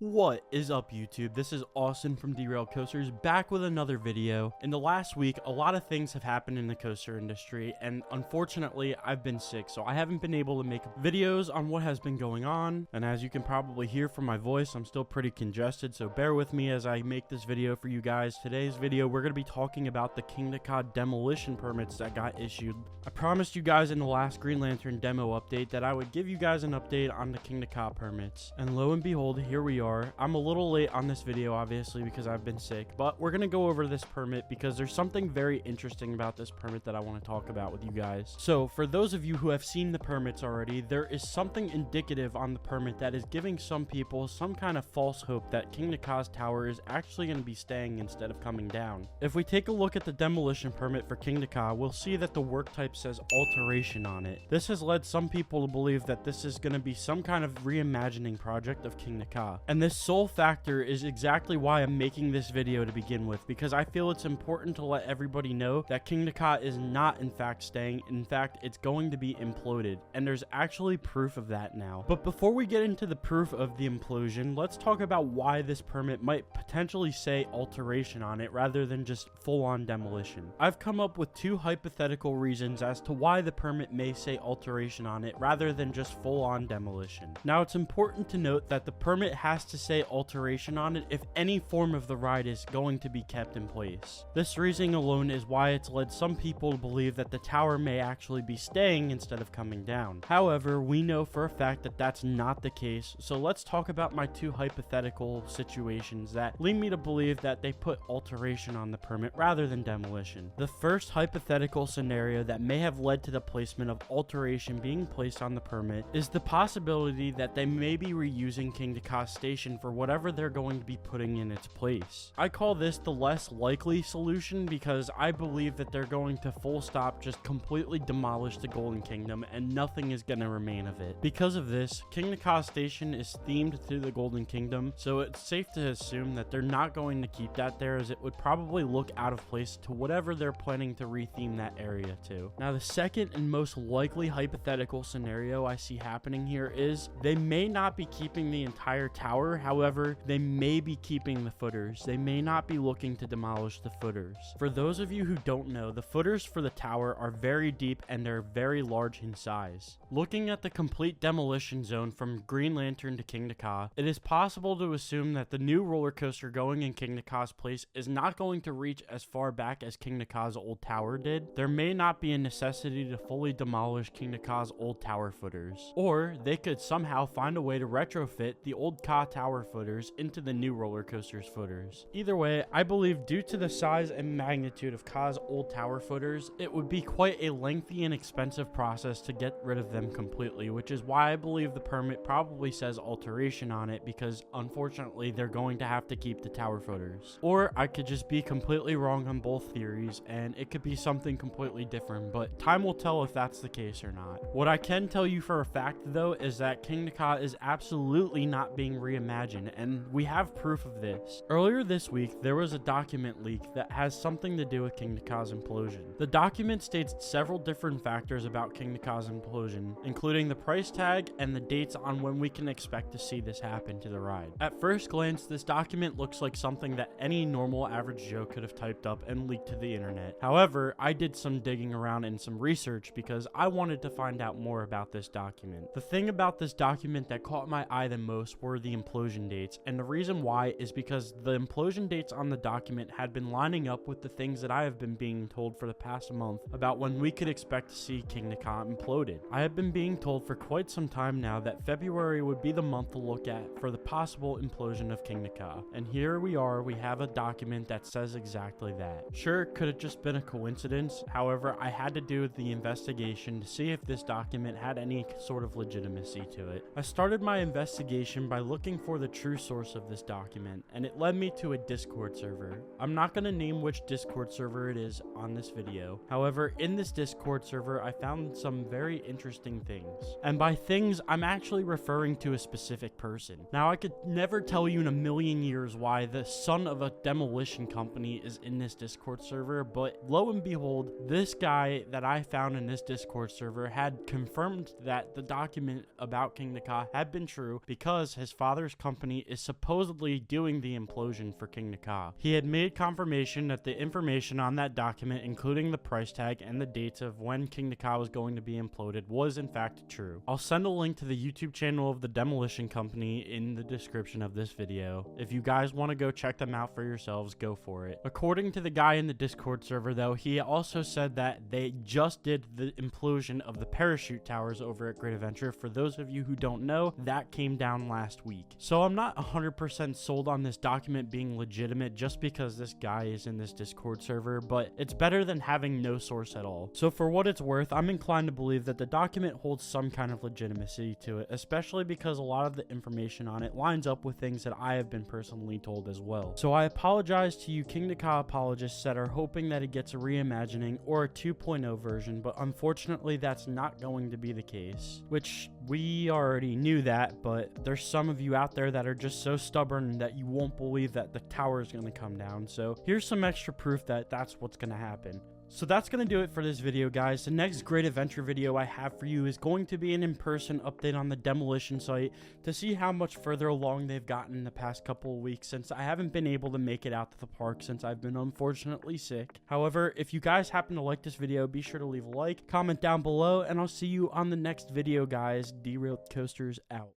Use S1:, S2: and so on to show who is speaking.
S1: What is up, YouTube? This is Austin from Derailed Coasters, back with another video. In the last week, a lot of things have happened in the coaster industry, and unfortunately, I've been sick, so I haven't been able to make videos on what has been going on. And as you can probably hear from my voice, I'm still pretty congested, so bear with me as I make this video for you guys. Today's video, we're going to be talking about the Kingda Ka demolition permits that got issued. I promised you guys in the last Green Lantern demo update that I would give you guys an update on the Kingda Ka permits, and lo and behold, here we are. I'm a little late on this video, obviously, because I've been sick, but we're gonna go over this permit because there's something very interesting about this permit that I want to talk about with you guys. So for those of you who have seen the permits already, there is something indicative on the permit that is giving some people some kind of false hope that Kingda Ka's tower is actually going to be staying instead of coming down. If we take a look at the demolition permit for Kingda Ka, we'll see that the work type says alteration on it. This has led some people to believe that this is going to be some kind of reimagining project of Kingda Ka, and this sole factor is exactly why I'm making this video to begin with, because I feel it's important to let everybody know that Kingda Ka is not in fact staying. In fact, it's going to be imploded, and there's actually proof of that now. But before we get into the proof of the implosion, let's talk about why this permit might potentially say alteration on it rather than just full-on demolition. I've come up with two hypothetical reasons as to why the permit may say alteration on it rather than just full-on demolition. Now, it's important to note that the permit has to say alteration on it if any form of the ride is going to be kept in place. This reasoning alone is why it's led some people to believe that the tower may actually be staying instead of coming down. However, we know for a fact that that's not the case, so let's talk about my two hypothetical situations that lead me to believe that they put alteration on the permit rather than demolition. The first hypothetical scenario that may have led to the placement of alteration being placed on the permit is the possibility that they may be reusing Kingda Ka station for whatever they're going to be putting in its place. I call this the less likely solution because I believe that they're going to full stop just completely demolish the Golden Kingdom and nothing is going to remain of it. Because of this, Kingda Ka station is themed to the Golden Kingdom, so it's safe to assume that they're not going to keep that there, as it would probably look out of place to whatever they're planning to retheme that area to. Now, the second and most likely hypothetical scenario I see happening here is they may not be keeping the entire tower. However, they may be keeping the footers. They may not be looking to demolish the footers. For those of you who don't know, the footers for the tower are very deep and they're very large in size. Looking at the complete demolition zone from Green Lantern to Kingda Ka, it is possible to assume that the new roller coaster going in Kingda Ka's place is not going to reach as far back as Kingda Ka's old tower did. There may not be a necessity to fully demolish Kingda Ka's old tower footers, or they could somehow find a way to retrofit the old Ka tower footers into the new roller coaster's footers. Either way, I believe due to the size and magnitude of Ka's old tower footers, it would be quite a lengthy and expensive process to get rid of them completely, which is why I believe the permit probably says alteration on it, because unfortunately they're going to have to keep the tower footers. Or I could just be completely wrong on both theories and it could be something completely different, but time will tell if that's the case or not. What I can tell you for a fact though is that Kingda Ka is absolutely not being reimagined, and we have proof of this. Earlier this week, there was a document leak that has something to do with Kingda Ka's implosion. The document states several different factors about Kingda Ka's implosion, including the price tag and the dates on when we can expect to see this happen to the ride. At first glance, this document looks like something that any normal average Joe could have typed up and leaked to the internet. However, I did some digging around and some research because I wanted to find out more about this document. The thing about this document that caught my eye the most were the implosion dates, and the reason why is because the implosion dates on the document had been lining up with the things that I have been being told for the past month about when we could expect to see Kingda Ka imploded. I have been being told for quite some time now that February would be the month to look at for the possible implosion of Kingda Ka, and here we are, we have a document that says exactly that. Sure, could it just been a coincidence? However, I had to do the investigation to see if this document had any sort of legitimacy to it. I started my investigation by looking for the true source of this document, and it led me to a Discord server. I'm not going to name which Discord server it is on this video. However, in this Discord server, I found some very interesting things. And by things, I'm actually referring to a specific person. Now, I could never tell you in a million years why the son of a demolition company is in this Discord server, but lo and behold, this guy that I found in this Discord server had confirmed that the document about Kingda Ka had been true because his father's company is supposedly doing the implosion for Kingda Ka. He had made confirmation that the information on that document, including the price tag and the dates of when Kingda Ka was going to be imploded, was in fact true. I'll send a link to the YouTube channel of the demolition company in the description of this video. If you guys want to go check them out for yourselves, go for it. According to the guy in the Discord server though, he also said that they just did the implosion of the parachute towers over at Great Adventure. For those of you who don't know, that came down last week. So I'm not 100% sold on this document being legitimate just because this guy is in this Discord server, but it's better than having no source at all. So for what it's worth, I'm inclined to believe that the document holds some kind of legitimacy to it, especially because a lot of the information on it lines up with things that I have been personally told as well. So I apologize to you Kingda Ka apologists that are hoping that it gets a reimagining or a 2.0 version, but unfortunately that's not going to be the case, which we already knew that, but there's some of you out there that are just so stubborn that you won't believe that the tower is going to come down. So here's some extra proof that that's what's going to happen. So that's going to do it for this video, guys. The next Great Adventure video I have for you is going to be an in-person update on the demolition site to see how much further along they've gotten in the past couple of weeks, since I haven't been able to make it out to the park since I've been unfortunately sick. However, if you guys happen to like this video, be sure to leave a like, comment down below, and I'll see you on the next video, guys. Derailed Coasters out.